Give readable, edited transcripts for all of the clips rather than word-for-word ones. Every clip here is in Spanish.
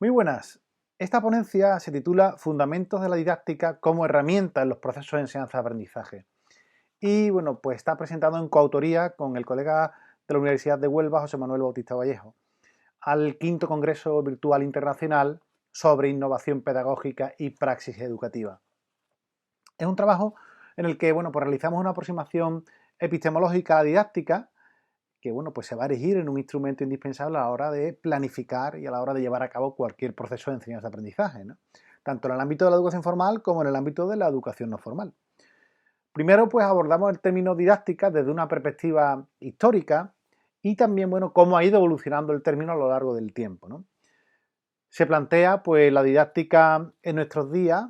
Muy buenas. Esta ponencia se titula Fundamentos de la didáctica como herramienta en los procesos de enseñanza-aprendizaje. Y bueno, pues está presentado en coautoría con el colega de la Universidad de Huelva, José Manuel Bautista Vallejo, al quinto Congreso Virtual Internacional sobre Innovación Pedagógica y Praxis Educativa. Es un trabajo en el que bueno, pues realizamos una aproximación epistemológica a la didáctica que bueno, pues se va a erigir en un instrumento indispensable a la hora de planificar y a la hora de llevar a cabo cualquier proceso de enseñanza-aprendizaje, ¿no? Tanto en el ámbito de la educación formal como en el ámbito de la educación no formal. Primero, pues abordamos el término didáctica desde una perspectiva histórica y también, bueno, cómo ha ido evolucionando el término a lo largo del tiempo, ¿no? Se plantea, pues, la didáctica en nuestros días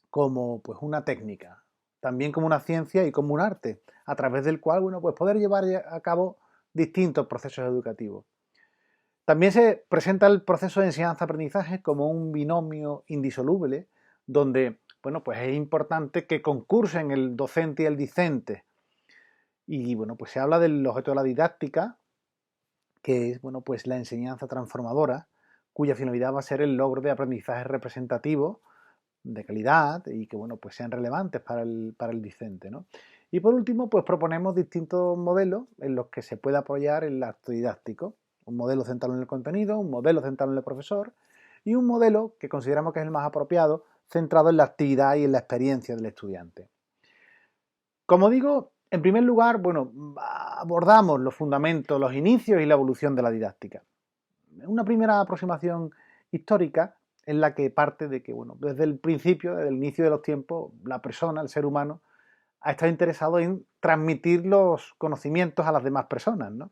como, pues, una técnica, también como una ciencia y como un arte, a través del cual, bueno, pues poder llevar a cabo distintos procesos educativos. También se presenta el proceso de enseñanza-aprendizaje como un binomio indisoluble, donde, bueno, pues es importante que concursen el docente y el discente. Y, bueno, pues se habla del objeto de la didáctica, que es, bueno, pues la enseñanza transformadora, cuya finalidad va a ser el logro de aprendizajes representativos, de calidad y que bueno, pues sean relevantes para el discente, ¿no? Y por último, pues proponemos distintos modelos en los que se puede apoyar el acto didáctico. Un modelo centrado en el contenido, un modelo centrado en el profesor y un modelo que consideramos que es el más apropiado, centrado en la actividad y en la experiencia del estudiante. Como digo, en primer lugar, bueno, abordamos los fundamentos, los inicios y la evolución de la didáctica. Una primera aproximación histórica en la que parte de que, bueno, desde el principio, desde el inicio de los tiempos, la persona, el ser humano, ha estado interesado en transmitir los conocimientos a las demás personas, ¿no?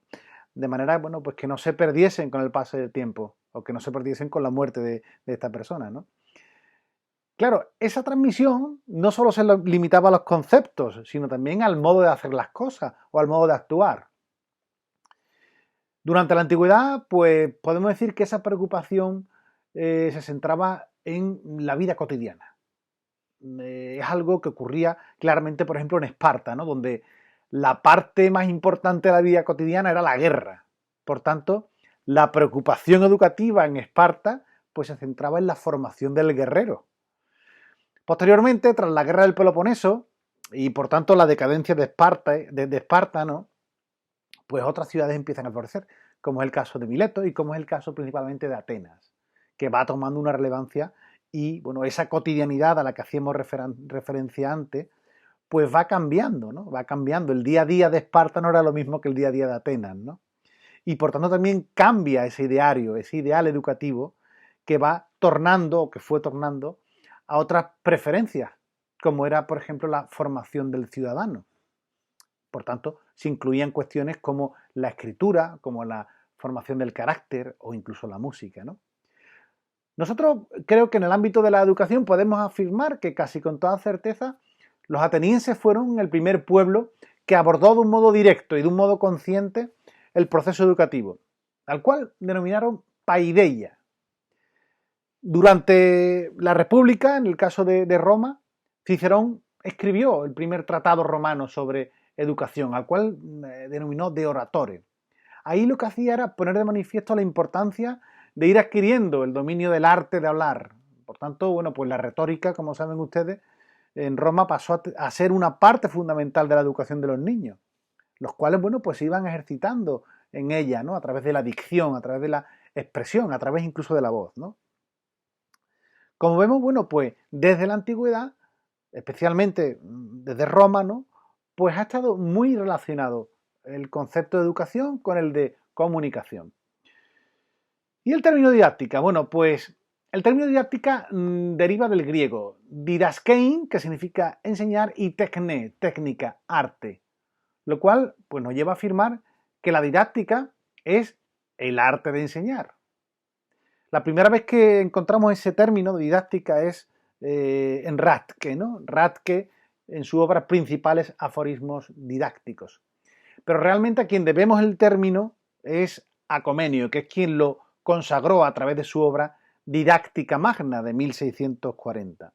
De manera, bueno, pues que no se perdiesen con el paso del tiempo o que no se perdiesen con la muerte de esta persona, ¿no? Claro, esa transmisión no solo se limitaba a los conceptos, sino también al modo de hacer las cosas o al modo de actuar. Durante la antigüedad, pues podemos decir que esa preocupación se centraba en la vida cotidiana. Es algo que ocurría claramente, por ejemplo, en Esparta, ¿no? Donde la parte más importante de la vida cotidiana era la guerra. Por tanto, la preocupación educativa en Esparta pues, se centraba en la formación del guerrero. Posteriormente, tras la guerra del Peloponeso y por tanto la decadencia de Esparta, ¿no? Pues otras ciudades empiezan a florecer, como es el caso de Mileto y como es el caso principalmente de Atenas, que va tomando una relevancia y, bueno, esa cotidianidad a la que hacíamos referencia antes, pues va cambiando, ¿no? Va cambiando. El día a día de Esparta no era lo mismo que el día a día de Atenas, ¿no? Y por tanto también cambia ese ideario, ese ideal educativo que va tornando o que fue tornando a otras preferencias, como era, por ejemplo, la formación del ciudadano. Por tanto, se incluían cuestiones como la escritura, como la formación del carácter o incluso la música, ¿no? Nosotros creo que en el ámbito de la educación podemos afirmar que casi con toda certeza los atenienses fueron el primer pueblo que abordó de un modo directo y de un modo consciente el proceso educativo, al cual denominaron paideia. Durante la República, en el caso de Roma, Cicerón escribió el primer tratado romano sobre educación, al cual denominó De Oratore. Ahí lo que hacía era poner de manifiesto la importancia de ir adquiriendo el dominio del arte de hablar. Por tanto, bueno, pues la retórica, como saben ustedes, en Roma pasó a ser una parte fundamental de la educación de los niños, los cuales, bueno, pues se iban ejercitando en ella, ¿no? A través de la dicción, a través de la expresión, a través incluso de la voz, ¿no? Como vemos, bueno, pues desde la antigüedad, especialmente desde Roma, ¿no? Pues ha estado muy relacionado el concepto de educación con el de comunicación. ¿Y el término didáctica? Bueno, pues el término didáctica deriva del griego didaskein, que significa enseñar, y tekne, técnica, arte, lo cual pues, nos lleva a afirmar que la didáctica es el arte de enseñar. La primera vez que encontramos ese término de didáctica es en Ratke, ¿no? Ratke en su obra Principales aforismos didácticos. Pero realmente a quien debemos el término es a Comenio, que es quien lo consagró a través de su obra Didáctica Magna de 1640.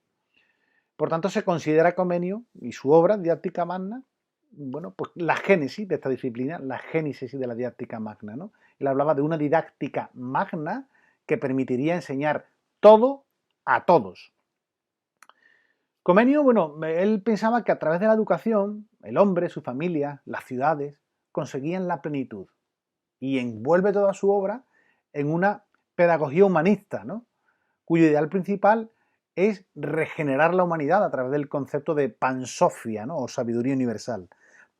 Por tanto, se considera Comenio y su obra Didáctica Magna, bueno, pues la génesis de esta disciplina, la génesis de la Didáctica Magna, ¿no? Él hablaba de una didáctica magna que permitiría enseñar todo a todos. Comenius, bueno, él pensaba que a través de la educación, el hombre, su familia, las ciudades, conseguían la plenitud y envuelve toda su obra en una pedagogía humanista, ¿no? Cuyo ideal principal es regenerar la humanidad a través del concepto de pansofia, ¿no? O sabiduría universal,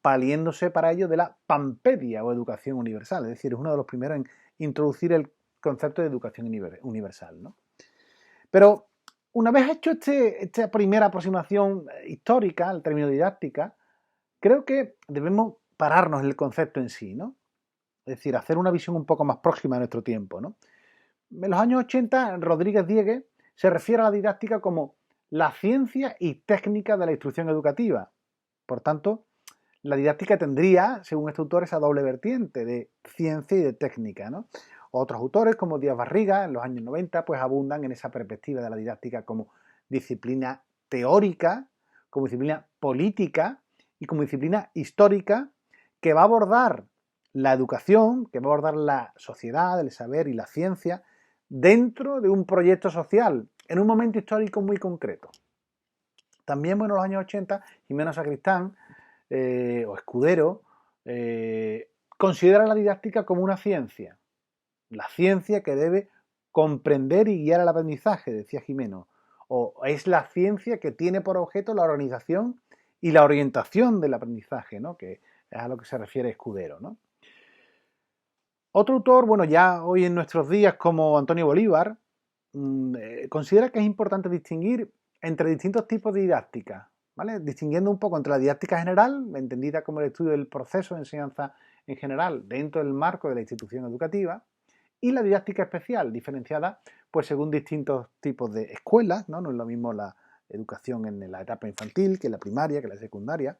valiéndose para ello de la pampedia o educación universal, es decir, es uno de los primeros en introducir el concepto de educación universal, ¿no? Pero una vez hecho esta primera aproximación histórica al término didáctica, creo que debemos pararnos en el concepto en sí, ¿no? Es decir, hacer una visión un poco más próxima a nuestro tiempo, ¿no? En los años 80, Rodríguez Diegues se refiere a la didáctica como la ciencia y técnica de la instrucción educativa. Por tanto, la didáctica tendría, según este autor, esa doble vertiente de ciencia y de técnica, ¿no? Otros autores, como Díaz Barriga, en los años 90, pues abundan en esa perspectiva de la didáctica como disciplina teórica, como disciplina política y como disciplina histórica que va a abordar la educación, que va a abordar la sociedad, el saber y la ciencia dentro de un proyecto social, en un momento histórico muy concreto. También, bueno, en los años 80, Jimeno Sacristán o Escudero considera la didáctica como una ciencia, la ciencia que debe comprender y guiar el aprendizaje, decía Jimeno, o es la ciencia que tiene por objeto la organización y la orientación del aprendizaje, ¿no? Que es a lo que se refiere Escudero, ¿no? Otro autor, bueno, ya hoy en nuestros días como Antonio Bolívar, considera que es importante distinguir entre distintos tipos de didáctica, ¿vale? Distinguiendo un poco entre la didáctica general, entendida como el estudio del proceso de enseñanza en general dentro del marco de la institución educativa, y la didáctica especial, diferenciada pues según distintos tipos de escuelas, ¿no? No es lo mismo la educación en la etapa infantil que en la primaria, que en la secundaria,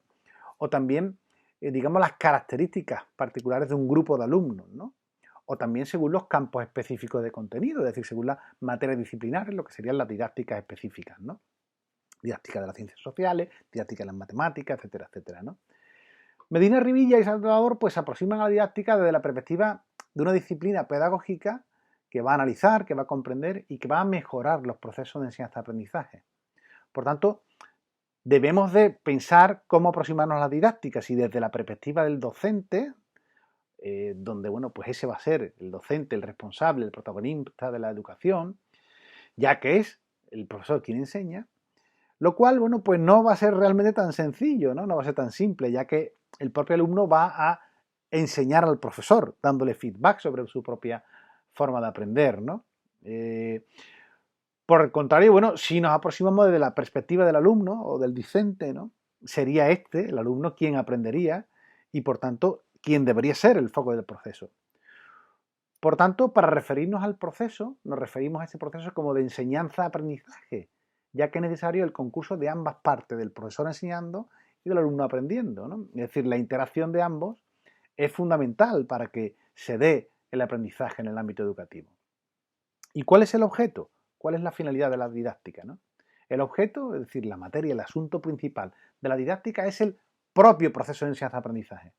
o también, digamos, las características particulares de un grupo de alumnos, ¿no? O también según los campos específicos de contenido, es decir, según las materias disciplinares, lo que serían las didácticas específicas, ¿no? Didáctica de las ciencias sociales, didáctica de las matemáticas, etcétera, etcétera, ¿no? Medina Rivilla y Salvador pues aproximan a la didáctica desde la perspectiva de una disciplina pedagógica que va a analizar, que va a comprender y que va a mejorar los procesos de enseñanza-aprendizaje. Por tanto, debemos de pensar cómo aproximarnos a la didáctica, si desde la perspectiva del docente, donde, bueno, pues ese va a ser el docente, el responsable, el protagonista de la educación, ya que es el profesor quien enseña, lo cual, bueno, pues no va a ser realmente tan sencillo, ¿no? No va a ser tan simple, ya que el propio alumno va a enseñar al profesor, dándole feedback sobre su propia forma de aprender, ¿no? Por el contrario, bueno, si nos aproximamos desde la perspectiva del alumno o del docente, ¿no? Sería el alumno, quien aprendería y, por tanto, quien debería ser el foco del proceso. Por tanto, para referirnos al proceso, nos referimos a ese proceso como de enseñanza-aprendizaje, ya que es necesario el concurso de ambas partes, del profesor enseñando y del alumno aprendiendo, ¿no? Es decir, la interacción de ambos es fundamental para que se dé el aprendizaje en el ámbito educativo. ¿Y cuál es el objeto? ¿Cuál es la finalidad de la didáctica, ¿no? El objeto, es decir, la materia, el asunto principal de la didáctica es el propio proceso de enseñanza-aprendizaje.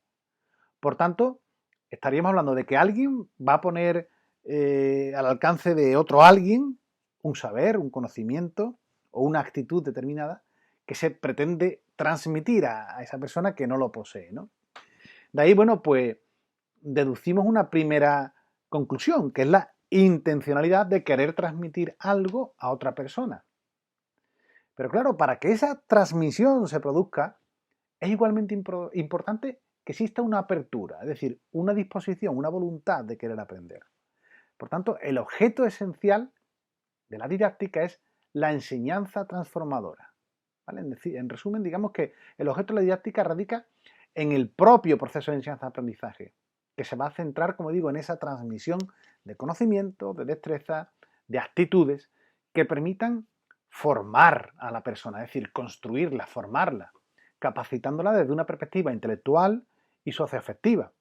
Por tanto, estaríamos hablando de que alguien va a poner al alcance de otro alguien un saber, un conocimiento o una actitud determinada que se pretende transmitir a esa persona que no lo posee, ¿no? De ahí, bueno, pues deducimos una primera conclusión, que es la intencionalidad de querer transmitir algo a otra persona. Pero claro, para que esa transmisión se produzca, es igualmente importante que exista una apertura, es decir, una disposición, una voluntad de querer aprender. Por tanto, el objeto esencial de la didáctica es la enseñanza transformadora, ¿vale? En resumen, digamos que el objeto de la didáctica radica en el propio proceso de enseñanza-aprendizaje, que se va a centrar, como digo, en esa transmisión de conocimiento, de destreza, de actitudes que permitan formar a la persona, es decir, construirla, formarla, capacitándola desde una perspectiva intelectual y socioafectiva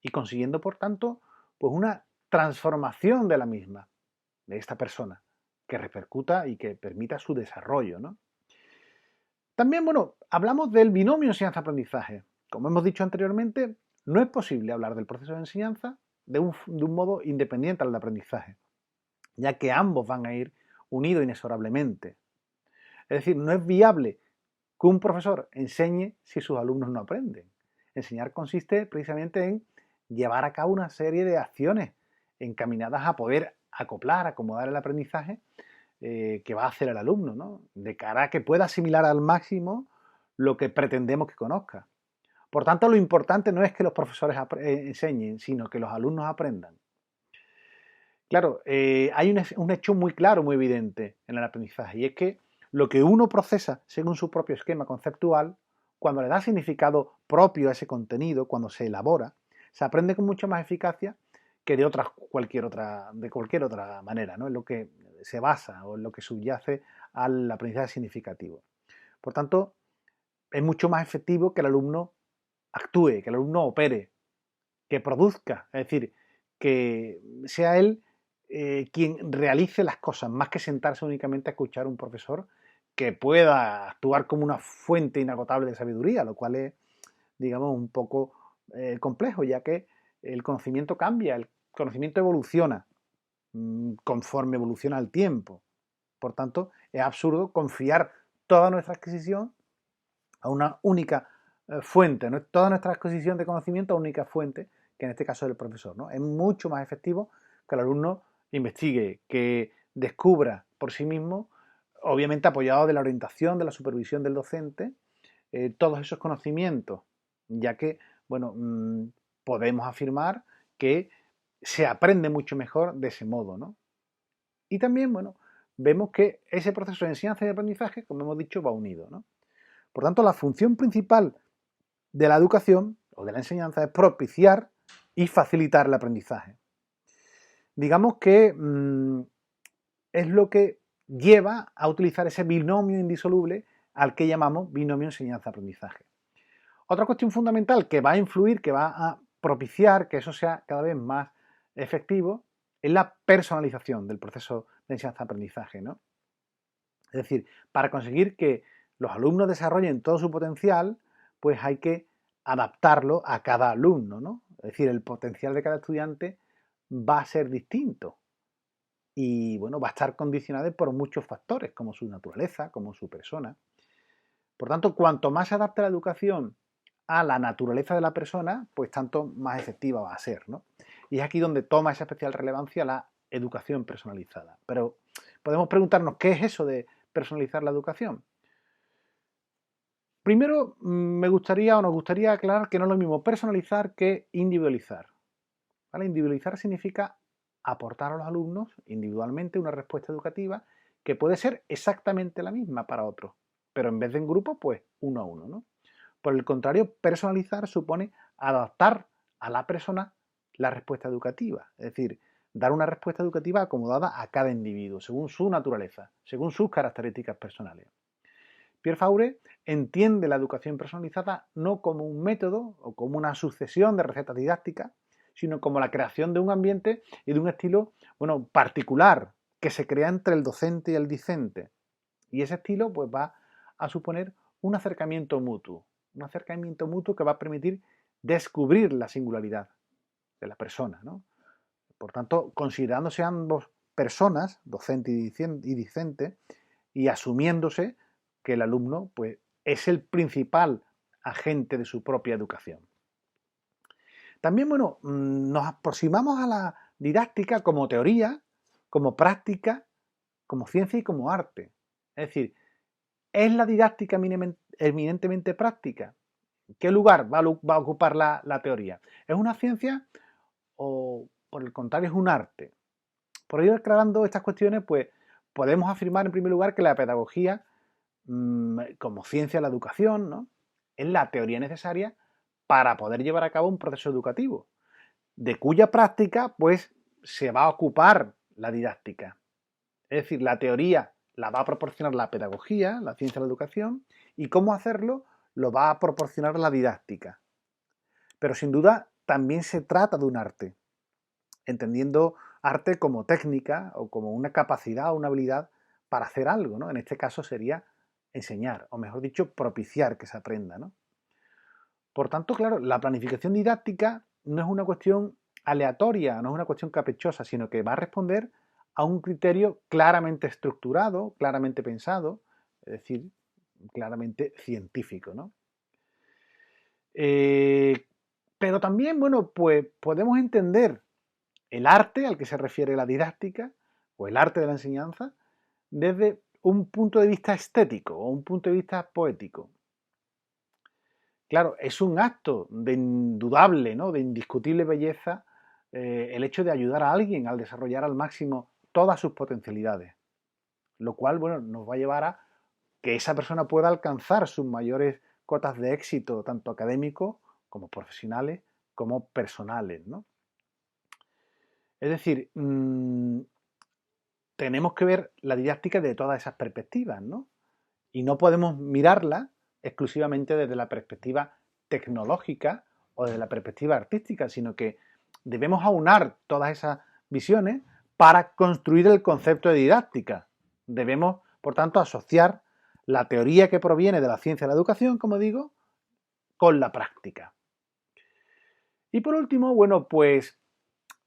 y consiguiendo, por tanto, pues una transformación de la misma, de esta persona, que repercuta y que permita su desarrollo, ¿no? También, bueno, hablamos del binomio enseñanza-aprendizaje. Como hemos dicho anteriormente, no es posible hablar del proceso de enseñanza de un modo independiente al aprendizaje. ya que ambos van a ir unidos inexorablemente. Es decir, no es viable que un profesor enseñe si sus alumnos no aprenden. Enseñar consiste precisamente en llevar a cabo una serie de acciones encaminadas a poder acoplar, acomodar el aprendizaje que va a hacer el alumno, ¿no? De cara a que pueda asimilar al máximo lo que pretendemos que conozca. Por tanto, lo importante no es que los profesores enseñen, sino que los alumnos aprendan. Claro, hay un hecho muy claro, muy evidente en el aprendizaje, y es que lo que uno procesa según su propio esquema conceptual, cuando le da significado propio a ese contenido, cuando se elabora, se aprende con mucha más eficacia que de cualquier otra manera, ¿no? En lo que se basa o en lo que subyace al aprendizaje significativo. Por tanto, es mucho más efectivo que el alumno actúe, que el alumno opere, que produzca, es decir, que sea él quien realice las cosas, más que sentarse únicamente a escuchar a un profesor que pueda actuar como una fuente inagotable de sabiduría, lo cual es, digamos, un poco complejo, ya que el conocimiento cambia, el conocimiento evoluciona conforme evoluciona el tiempo. Por tanto, es absurdo confiar toda nuestra adquisición a una única fuente, ¿no? Toda nuestra adquisición de conocimiento a una única fuente, que en este caso es el profesor, ¿no? Es mucho más efectivo que el alumno investigue, que descubra por sí mismo, obviamente apoyado de la orientación, de la supervisión del docente, todos esos conocimientos, ya que, bueno, podemos afirmar que se aprende mucho mejor de ese modo, ¿no? Y también, bueno, vemos que ese proceso de enseñanza y aprendizaje, como hemos dicho, va unido, ¿no? Por tanto, la función principal de la educación o de la enseñanza es propiciar y facilitar el aprendizaje. Digamos que es lo que lleva a utilizar ese binomio indisoluble al que llamamos binomio enseñanza-aprendizaje. Otra cuestión fundamental que va a influir, que va a propiciar que eso sea cada vez más efectivo, es la personalización del proceso de enseñanza-aprendizaje, ¿no? Es decir, para conseguir que los alumnos desarrollen todo su potencial, pues hay que adaptarlo a cada alumno, ¿no? Es decir, el potencial de cada estudiante va a ser distinto y, bueno, va a estar condicionado por muchos factores, como su naturaleza, como su persona. Por tanto, cuanto más se adapte la educación a la naturaleza de la persona, pues tanto más efectiva va a ser, ¿no? Y es aquí donde toma esa especial relevancia la educación personalizada. Pero podemos preguntarnos, ¿qué es eso de personalizar la educación? Primero, me gustaría o nos gustaría aclarar que no es lo mismo personalizar que individualizar. ¿Vale? Individualizar significa aportar a los alumnos individualmente una respuesta educativa que puede ser exactamente la misma para otros, pero en vez de en grupo, pues uno a uno, ¿no? Por el contrario, personalizar supone adaptar a la persona la respuesta educativa, es decir, dar una respuesta educativa acomodada a cada individuo, según su naturaleza, según sus características personales. Pierre Faure entiende la educación personalizada no como un método o como una sucesión de recetas didácticas, sino como la creación de un ambiente y de un estilo, bueno, particular que se crea entre el docente y el discente. Y ese estilo pues va a suponer un acercamiento mutuo que va a permitir descubrir la singularidad de la persona, ¿no? Por tanto, considerándose ambos personas, docente y discente, y asumiéndose que el alumno pues, es el principal agente de su propia educación. También, bueno, nos aproximamos a la didáctica como teoría, como práctica, como ciencia y como arte. Es decir, ¿es la didáctica eminentemente práctica? ¿Qué lugar va a ocupar la teoría? ¿Es una ciencia o, por el contrario, es un arte? Por ir aclarando estas cuestiones, pues podemos afirmar en primer lugar que la pedagogía, como ciencia de la educación, ¿no? Es la teoría necesaria para poder llevar a cabo un proceso educativo, de cuya práctica, pues, se va a ocupar la didáctica. Es decir, la teoría la va a proporcionar la pedagogía, la ciencia de la educación, y cómo hacerlo lo va a proporcionar la didáctica. Pero sin duda también se trata de un arte, entendiendo arte como técnica o como una capacidad o una habilidad para hacer algo, ¿no? En este caso sería enseñar, o mejor dicho, propiciar que se aprenda, ¿no? Por tanto, claro, la planificación didáctica no es una cuestión aleatoria, no es una cuestión caprichosa, sino que va a responder a un criterio claramente estructurado, claramente pensado, es decir, claramente científico, ¿no? Pero también, bueno, pues podemos entender el arte al que se refiere la didáctica o el arte de la enseñanza desde un punto de vista estético o un punto de vista poético. Claro, es un acto de indudable, ¿no?, de indiscutible belleza el hecho de ayudar a alguien al desarrollar al máximo todas sus potencialidades, lo cual, bueno, nos va a llevar a que esa persona pueda alcanzar sus mayores cotas de éxito, tanto académicos como profesionales, como personales, ¿no? Es decir, tenemos que ver la didáctica de todas esas perspectivas, ¿no? Y no podemos mirarla exclusivamente desde la perspectiva tecnológica o desde la perspectiva artística, sino que debemos aunar todas esas visiones para construir el concepto de didáctica. Debemos, por tanto, asociar la teoría que proviene de la ciencia de la educación, como digo, con la práctica. Y por último, bueno, pues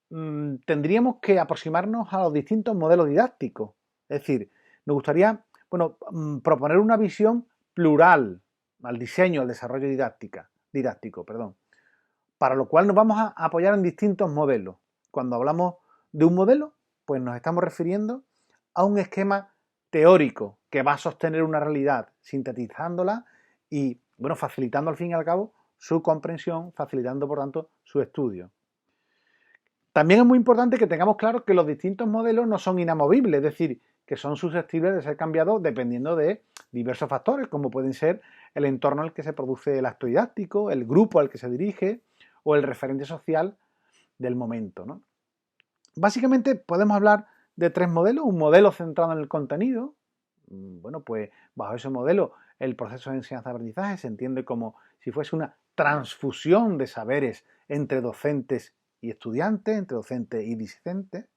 tendríamos que aproximarnos a los distintos modelos didácticos. Es decir, nos gustaría, bueno, proponer una visión plural al diseño, al desarrollo didáctico, perdón. Para lo cual nos vamos a apoyar en distintos modelos. Cuando hablamos de un modelo, pues nos estamos refiriendo a un esquema teórico que va a sostener una realidad, sintetizándola y, bueno, facilitando al fin y al cabo su comprensión, facilitando, por tanto, su estudio. También es muy importante que tengamos claro que los distintos modelos no son inamovibles, es decir, que son susceptibles de ser cambiados dependiendo de diversos factores, como pueden ser el entorno en el que se produce el acto didáctico, el grupo al que se dirige o el referente social del momento, ¿no? Básicamente podemos hablar de tres modelos: un modelo centrado en el contenido. Bueno, pues bajo ese modelo el proceso de enseñanza-aprendizaje se entiende como si fuese una transfusión de saberes entre docentes y estudiantes, entre docente y discente,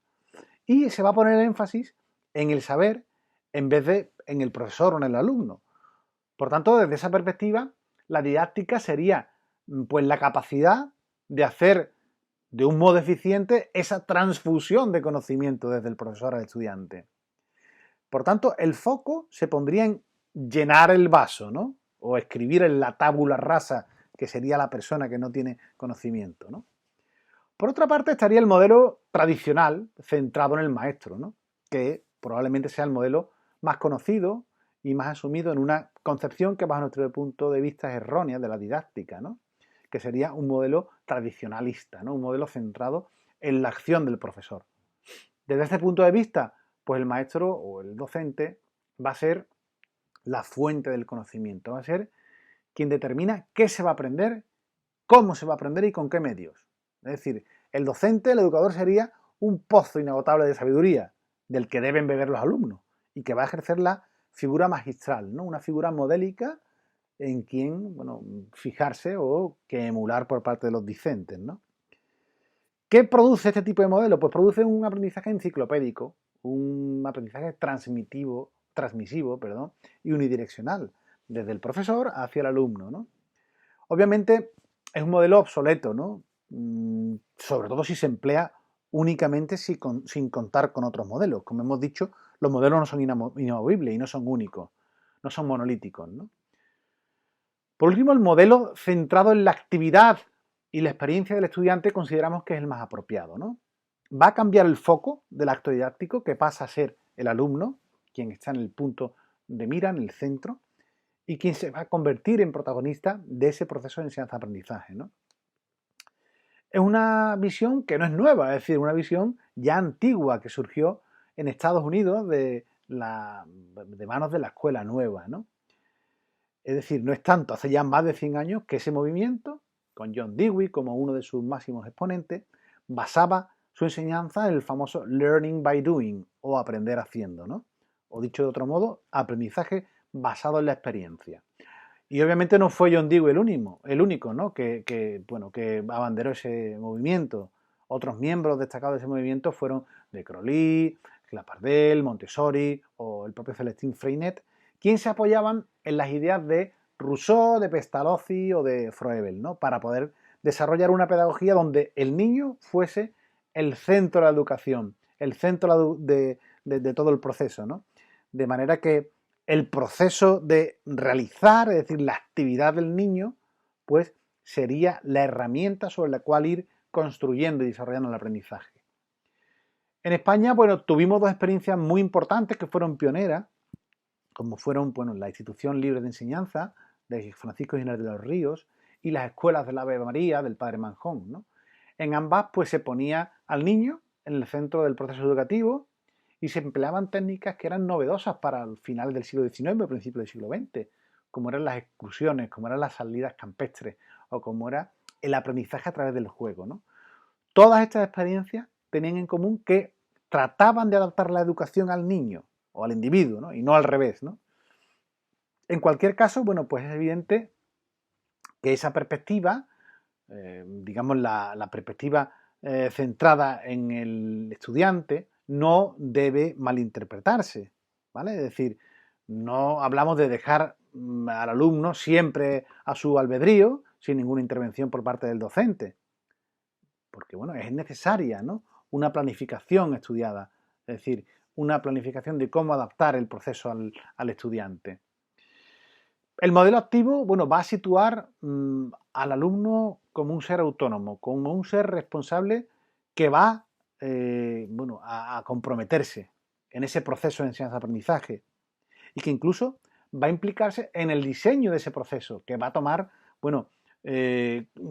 y se va a poner el énfasis en el saber en vez de en el profesor o en el alumno. Por tanto, desde esa perspectiva, la didáctica sería pues la capacidad de hacer de un modo eficiente esa transfusión de conocimiento desde el profesor al estudiante. Por tanto, el foco se pondría en llenar el vaso, ¿no? O escribir en la tabula rasa, que sería la persona que no tiene conocimiento, ¿no? Por otra parte, estaría el modelo tradicional, centrado en el maestro, ¿no?, que probablemente sea el modelo más conocido y más asumido en una concepción que, bajo nuestro punto de vista, es errónea de la didáctica, ¿no?, que sería un modelo tradicionalista, ¿no?, un modelo centrado en la acción del profesor. Desde este punto de vista, pues el maestro o el docente va a ser la fuente del conocimiento, va a ser quien determina qué se va a aprender, cómo se va a aprender y con qué medios. Es decir, el docente, el educador, sería un pozo inagotable de sabiduría del que deben beber los alumnos y que va a ejercer la figura magistral, ¿no?, una figura modélica en quien, bueno, fijarse o que emular por parte de los discentes, ¿no? ¿Qué produce este tipo de modelo? Pues produce un aprendizaje enciclopédico, un aprendizaje transmisivo, y unidireccional, desde el profesor hacia el alumno, ¿no? Obviamente es un modelo obsoleto, ¿no?, sobre todo si se emplea únicamente sin contar con otros modelos. Como hemos dicho, los modelos no son inamovibles y no son únicos, no son monolíticos, ¿no? Por último, el modelo centrado en la actividad y la experiencia del estudiante consideramos que es el más apropiado, ¿no? Va a cambiar el foco del acto didáctico, que pasa a ser el alumno, quien está en el punto de mira, en el centro, y quien se va a convertir en protagonista de ese proceso de enseñanza-aprendizaje, ¿no? Es una visión que no es nueva, es decir, una visión ya antigua que surgió en Estados Unidos de manos de la escuela nueva, ¿no? Es decir, no es tanto, hace ya más de 100 años que ese movimiento, con John Dewey como uno de sus máximos exponentes, basaba su enseñanza en el famoso learning by doing, o aprender haciendo, ¿no? O dicho de otro modo, aprendizaje basado en la experiencia. Y obviamente no fue John Dewey el único, ¿no?, que abanderó ese movimiento. Otros miembros destacados de ese movimiento fueron de Crowley, Clapardel, Montessori o el propio Celestin Freinet, quienes se apoyaban en las ideas de Rousseau, de Pestalozzi o de Froebel, ¿no?, para poder desarrollar una pedagogía donde el niño fuese el centro de la educación, el centro de todo el proceso, ¿no? De manera que el proceso de realizar, es decir, la actividad del niño, pues sería la herramienta sobre la cual ir construyendo y desarrollando el aprendizaje. En España, bueno, tuvimos dos experiencias muy importantes que fueron pioneras, como fueron, bueno, la Institución Libre de Enseñanza de Francisco Giner de los Ríos y las escuelas de la Ave María del Padre Manjón, ¿no? En ambas, pues se ponía al niño en el centro del proceso educativo y se empleaban técnicas que eran novedosas para el final del siglo XIX, principios del siglo XX, como eran las excursiones, como eran las salidas campestres o como era el aprendizaje a través del juego, ¿no? Todas estas experiencias tenían en común que trataban de adaptar la educación al niño o al individuo, ¿no? Y no al revés, ¿no? En cualquier caso, bueno, pues es evidente que esa perspectiva, digamos la perspectiva centrada en el estudiante, no debe malinterpretarse, ¿vale? Es decir, no hablamos de dejar al alumno siempre a su albedrío, sin ninguna intervención por parte del docente, porque bueno, es necesaria, ¿no? Una planificación estudiada, es decir, una planificación de cómo adaptar el proceso al estudiante. El modelo activo, bueno, va a situar al alumno como un ser autónomo, como un ser responsable que va bueno, a comprometerse en ese proceso de enseñanza-aprendizaje y que incluso va a implicarse en el diseño de ese proceso, que va a tomar, bueno,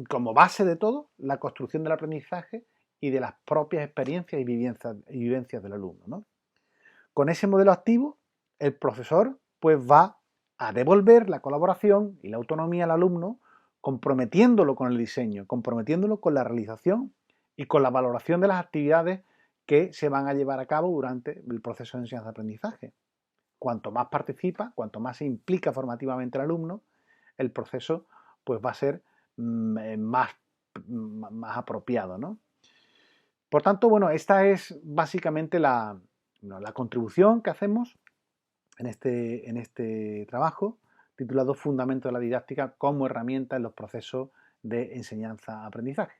como base de todo, la construcción del aprendizaje y de las propias experiencias y vivencias del alumno, ¿no? Con ese modelo activo, el profesor pues va a devolver la colaboración y la autonomía al alumno, comprometiéndolo con el diseño, comprometiéndolo con la realización y con la valoración de las actividades que se van a llevar a cabo durante el proceso de enseñanza-aprendizaje. Cuanto más participa, cuanto más se implica formativamente el alumno, el proceso pues va a ser más apropiado, ¿no? Por tanto, bueno, esta es básicamente la contribución que hacemos en este trabajo titulado Fundamentos de la didáctica como herramienta en los procesos de enseñanza-aprendizaje.